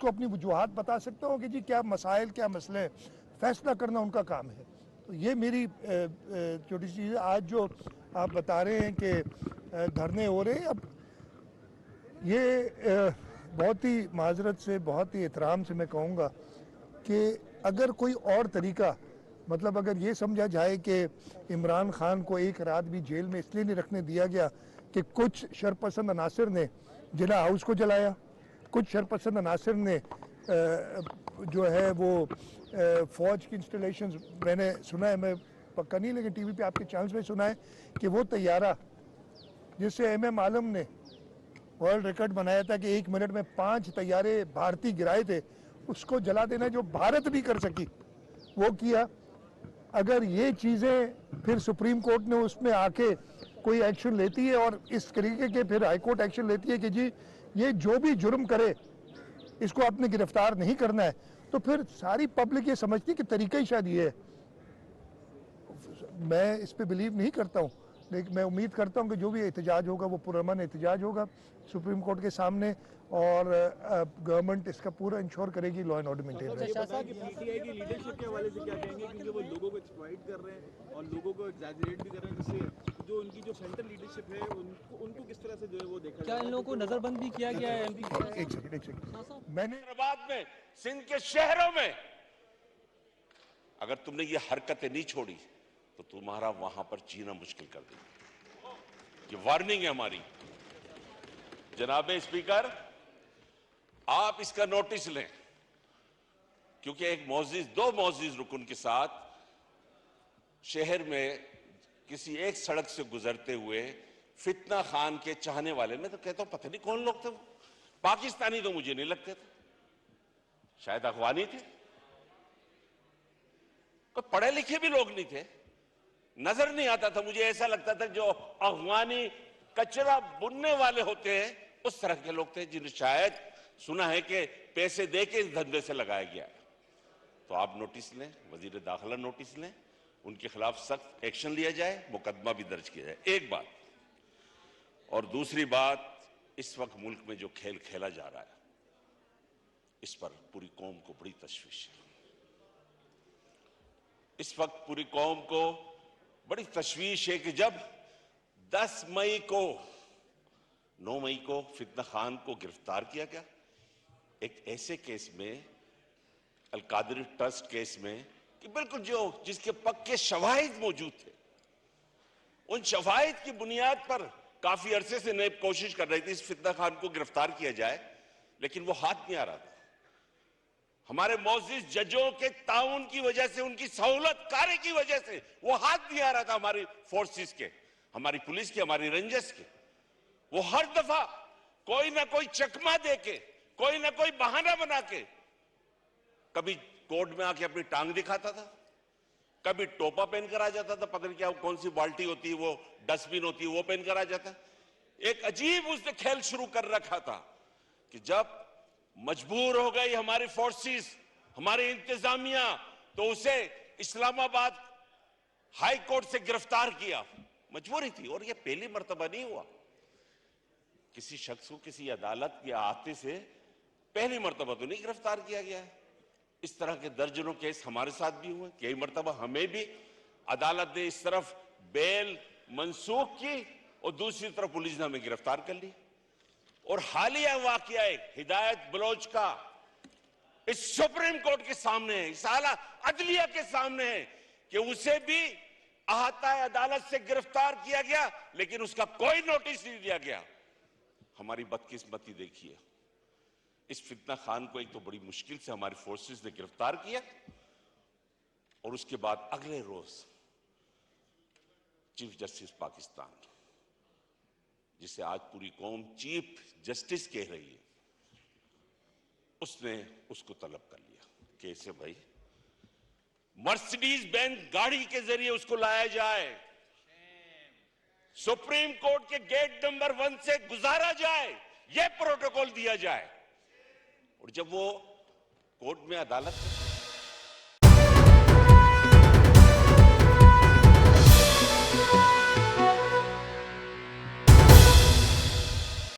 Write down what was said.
अपनी वजूहात बता सकता हूँ कि जी क्या मसाइल क्या मसले हैं, फैसला करना उनका काम है। तो ये मेरी छोटी सी चीज़ है। आज जो आप बता रहे हैं कि धरने हो रहे हैं, अब ये बहुत ही माजरत से, बहुत ही एहतराम से मैं कहूँगा कि अगर कोई और तरीका, मतलब अगर ये समझा जाए कि इमरान खान को एक रात भी जेल में इसलिए नहीं रखने दिया गया कि कुछ शरपसंद अनासर ने जिला हाउस को जलाया, कुछ शरपसंद अनासर ने जो है वो फ़ौज की इंस्टॉलेशंस, मैंने सुना है, मैं पक्का नहीं लेकिन टीवी पे आपके चैनल्स में सुना है कि वो तैयारा जिससे MM आलम ने वर्ल्ड रिकॉर्ड बनाया था कि 1 मिनट में 5 तैयारे भारतीय गिराए थे, उसको जला देना जो भारत भी कर सकी वो किया। अगर ये चीज़ें फिर सुप्रीम कोर्ट ने उसमें आके कोई एक्शन लेती है और इस तरीके के फिर हाई कोर्ट एक्शन लेती है कि जी ये जो भी जुर्म करे इसको आपने गिरफ्तार नहीं करना है, तो फिर सारी पब्लिक ये समझती है कि तरीका ही शायद ये है। मैं इस पे बिलीव नहीं करता हूँ, लेकिन मैं उम्मीद करता हूँ कि जो भी एहतजाज होगा वो पुरअमन एहतजाज होगा सुप्रीम कोर्ट के सामने, और गवर्नमेंट इसका पूरा इंश्योर करेगी लॉ एंड ऑर्डर मेंटेन रहे। पीटीआई की लीडरशिप के हवाले से क्या कहेंगे, क्योंकि वो लोगों को एक्सप्लॉइट कर रहे हैं और लोगों को एग्जैजरेट भी कर रहे हैं, जिससे जो उनकी जो सेंट्रल लीडरशिप है उनको किस तरह से जो है वो देखा क्या इन लोगों को नजरबंद भी किया गया है? एक सेकंड मैंने हैदराबाद में, सिंध के शहरों में अगर तुमने ये हरकतें नहीं छोड़ी तो तुम्हारा वहां पर जीना मुश्किल कर देगी। ये वार्निंग है हमारी। जनाबे स्पीकर, आप इसका नोटिस लें, क्योंकि एक मौजिज, 2 मौजिज रुकन के साथ शहर में किसी एक सड़क से गुजरते हुए फितना खान के चाहने वाले, मैं तो कहता हूं पता नहीं कौन लोग थे वो, पाकिस्तानी तो मुझे नहीं लगते थे, शायद अफगानी थे, कोई पढ़े लिखे भी लोग नहीं थे, नजर नहीं आता था, मुझे ऐसा लगता था जो अफगानी कचरा बुनने वाले होते हैं उस तरह के लोग थे, जिन्हें शायद सुना है कि पैसे दे के इस धंधे से लगाया गया है। तो आप नोटिस लें, वजीर दाखिला नोटिस लें, उनके खिलाफ सख्त एक्शन लिया जाए, मुकदमा भी दर्ज किया जाए। एक बात। और दूसरी बात, इस वक्त मुल्क में जो खेल खेला जा रहा है इस पर पूरी कौम को बड़ी तशवीश है। इस वक्त पूरी कौम को बड़ी तशवीश है कि जब 10 मई को 9 मई को फितना खान को गिरफ्तार किया गया एक ऐसे केस में, अलकादरी ट्रस्ट केस में, कि बिल्कुल जो जिसके पक्के शवाहिद मौजूद थे, उन शवाहिद की बुनियाद पर काफी अरसे से नैब कोशिश कर रही थी इस फितना खान को गिरफ्तार किया जाए, लेकिन वो हाथ नहीं आ रहा था। हमारे मौजिज जजों के ताउन की वजह से, उनकी सहूलत कारी की वजह से वो हाथ नहीं आ रहा था हमारी फोर्सेस के, हमारी पुलिस के, हमारी रेंजर्स के। वो हर दफा कोई ना कोई चकमा दे के, कोई ना कोई बहाना बना के, कभी कोर्ट में आके अपनी टांग दिखाता था, कभी टोपा पहनकर आ जाता था, पता नहीं क्या कौन सी बाल्टी होती है वो, डस्टबिन होती है वो पहनकर आ जाता। एक अजीब उसने खेल शुरू कर रखा था कि जब मजबूर हो गई हमारी फोर्सेस, हमारी इंतजामिया, तो उसे इस्लामाबाद हाई कोर्ट से गिरफ्तार किया, मजबूरी थी। और यह पहली मर्तबा नहीं हुआ, किसी शख्स को किसी अदालत के आते से पहली मर्तबा तो नहीं गिरफ्तार किया गया है। इस तरह के दर्जनों केस हमारे साथ भी हुए, कई मर्तबा हमें भी अदालत ने इस तरफ बेल मंसूख की और दूसरी तरफ पुलिस ने हमें गिरफ्तार कर ली। और हालिया वाकया हिदायत बलोच का इस सुप्रीम कोर्ट के सामने है, इस आला अदलिया के सामने है कि उसे भी अहाता अदालत से गिरफ्तार किया गया, लेकिन उसका कोई नोटिस नहीं दिया गया। हमारी बदकिस्मती देखिए, इस फितना खान को एक तो बड़ी मुश्किल से हमारी फोर्सेस ने गिरफ्तार किया, और उसके बाद अगले रोज चीफ जस्टिस पाकिस्तान, जिसे आज पूरी कौम चीफ जस्टिस कह रही है, उसने उसको तलब कर लिया। कैसे भाई? मर्सिडीज बेंज गाड़ी के जरिए उसको लाया जाए, सुप्रीम कोर्ट के गेट नंबर 1 से गुजारा जाए, यह प्रोटोकॉल दिया जाए, और जब वो कोर्ट में अदालत